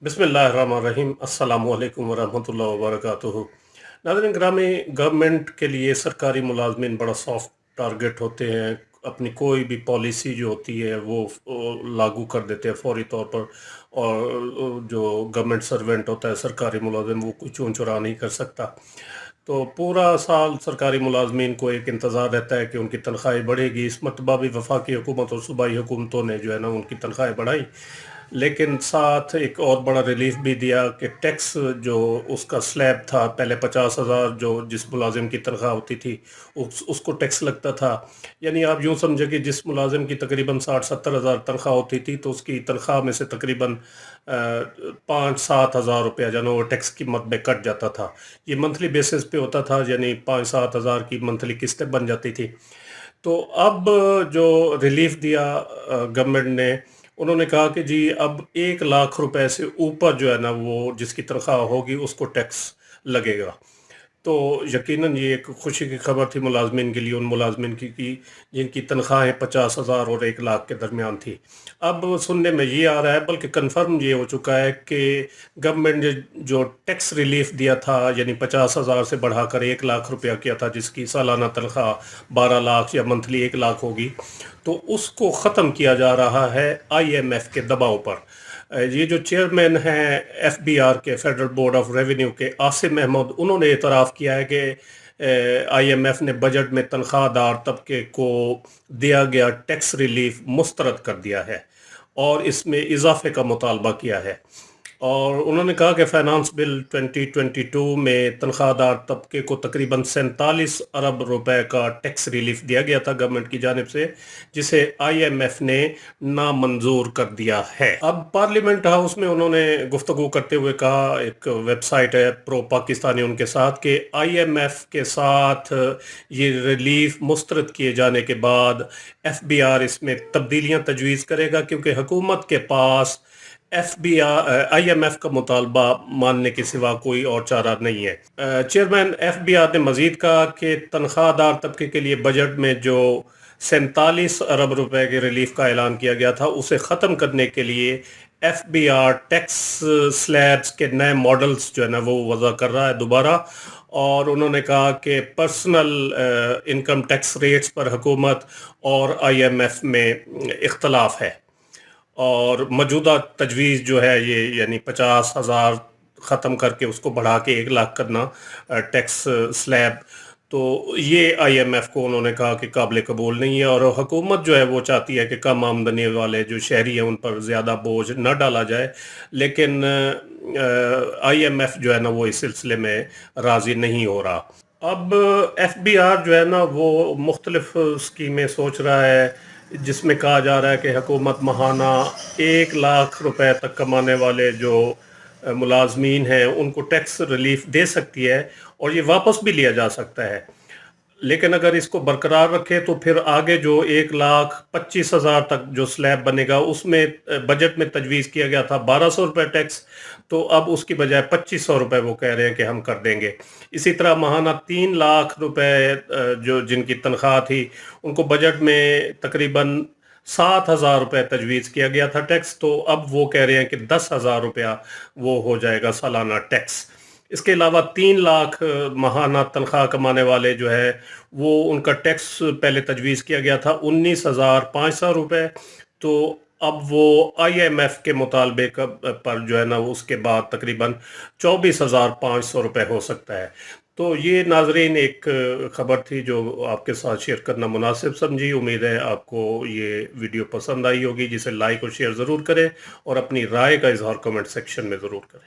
बिस्मिल्लाहिर्रहमानिर्रहीम अस्सलामु अलैकुम वरहमतुल्लाहि वबरकातुहू। नाज़रीन ग्रामी, गवर्नमेंट के लिए सरकारी मुलाजमीन बड़ा सॉफ्ट टारगेट होते हैं। अपनी कोई भी पॉलिसी जो होती है वो लागू कर देते हैं फौरी तौर पर। और जो गवर्नमेंट सर्वेंट होता है, सरकारी मुलाजिम, वो कोई चून चुरा नहीं कर सकता। तो पूरा साल सरकारी मुलाजमीन को एक इंतज़ार रहता है कि उनकी तनख्वाहें बढ़ेगी। इस मरतबा भी वफाकी हुकूमत और सूबाई हुकूमतों ने जो है ना उनकी तनख्वाहें बढ़ाई, लेकिन साथ एक और बड़ा रिलीफ भी दिया कि टैक्स जो उसका स्लैब था, पहले 50,000 जो जिस मुलाजिम की तनख्वाह होती थी उसको टैक्स लगता था। यानी आप यूँ समझे कि जिस मुलाजिम की तकरीबन 60-70 हज़ार तनख्वाह होती थी, तो उसकी तनख्वाह में से तकरीबन 5-7 हज़ार रुपया जो है ना वो टैक्स की मद में कट जाता था। ये मंथली बेसिस पे होता था, यानी 5-7 हज़ार की मंथली किस्तें बन जाती थी। तो अब जो रिलीफ दिया गवर्नमेंट ने, उन्होंने कहा कि जी अब 1 लाख रुपए से ऊपर जो है ना वो जिसकी तनख्वाह होगी उसको टैक्स लगेगा। तो यकीनन ये एक खुशी की खबर थी मुलाजमीन के लिए, उन मुलाजमीन की कि जिनकी तनख्वाहें 50,000 और 1 लाख के दरमियान थी। अब सुनने में ये आ रहा है, बल्कि कन्फर्म ये हो चुका है कि गवर्नमेंट ने जो टैक्स रिलीफ दिया था, यानी 50,000 से बढ़ाकर 1 लाख रुपया किया था, जिसकी सालाना तनख्वाह 12 लाख या मंथली 1 लाख होगी, तो उसको ख़त्म किया जा रहा है IMF के दबाव पर। ये जो चेयरमैन हैं FBR के, फेडरल बोर्ड ऑफ रेवेन्यू के, आसिम महमूद, उन्होंने इतराफ़ किया है कि IMF ने बजट में तनख्वाहदार तबके को दिया गया टैक्स रिलीफ मुस्तरद कर दिया है और इसमें इजाफे का मुतालबा किया है। और उन्होंने कहा कि फाइनेंस बिल 2022 में तनख्वाहदार तबके को तकरीबन 47 अरब रुपए का टैक्स रिलीफ दिया गया था गवर्नमेंट की जानिब से, जिसे IMF ने नामंजूर कर दिया है। अब पार्लियामेंट हाउस में उन्होंने गुफ्तगू करते हुए कहा, एक वेबसाइट है प्रो पाकिस्तानी उनके साथ, कि IMF के साथ ये रिलीफ मुस्तरद किए जाने के बाद FBR इसमें तब्दीलियां तजवीज़ करेगा, क्योंकि हुकूमत के पास IMF का मुतालबा मानने के सिवा कोई और चारा नहीं है। चेयरमैन FBR ने मजीद कहा कि तनख्वाहदार तबके के लिए बजट में जो 47 अरब रुपए के रिलीफ का ऐलान किया गया था, उसे ख़त्म करने के लिए FBR टैक्स स्लैब्स के नए मॉडल्स जो है ना वो वज़ा कर रहा है दोबारा। और उन्होंने कहा कि पर्सनल इनकम टैक्स रेट्स पर हुकूमत और IMF में इख्तलाफ है, और मौजूदा तजवीज़ जो है ये, यानी 50,000 ख़त्म करके उसको बढ़ा के 1 लाख करना टैक्स स्लैब, तो ये IMF को उन्होंने कहा कि काबिल कबूल नहीं है। और हुकूमत जो है वो चाहती है कि कम आमदनी वाले जो शहरी हैं उन पर ज़्यादा बोझ न डाला जाए, लेकिन IMF जो है ना वो इस सिलसिले में राज़ी नहीं हो रहा। अब FBR जो है ना वो मुख्तलिफ स्कीमें सोच रहा है, जिसमें कहा जा रहा है कि हुकूमत माहाना 1 लाख रुपए तक कमाने वाले जो मुलाजमीन हैं उनको टैक्स रिलीफ दे सकती है, और ये वापस भी लिया जा सकता है। लेकिन अगर इसको बरकरार रखे तो फिर आगे जो 1,25,000 तक जो स्लैब बनेगा, उसमें बजट में तजवीज़ किया गया था 1,200 रुपये टैक्स, तो अब उसकी बजाय 2,500 रुपये वो कह रहे हैं कि हम कर देंगे। इसी तरह माहाना 3 लाख रुपए जो जिनकी तनख्वाह थी, उनको बजट में तकरीबन 7,000 रुपये तजवीज़ किया गया था टैक्स, तो अब वो कह रहे हैं कि 10,000 रुपया वो हो जाएगा सालाना टैक्स। इसके अलावा 3 लाख माहाना तनख्वाह कमाने वाले जो है वो, उनका टैक्स पहले तजवीज़ किया गया था 19,500 रुपये, तो अब वो IMF के मुतालबे पर जो है ना उसके बाद तकरीबन 24,500 रुपये हो सकता है। तो ये नाजरीन एक ख़बर थी जो आपके साथ शेयर करना मुनासिब समझी। उम्मीद है आपको ये वीडियो पसंद आई होगी, जिसे लाइक और शेयर ज़रूर करें और अपनी राय का इजहार कमेंट सेक्शन में ज़रूर करें।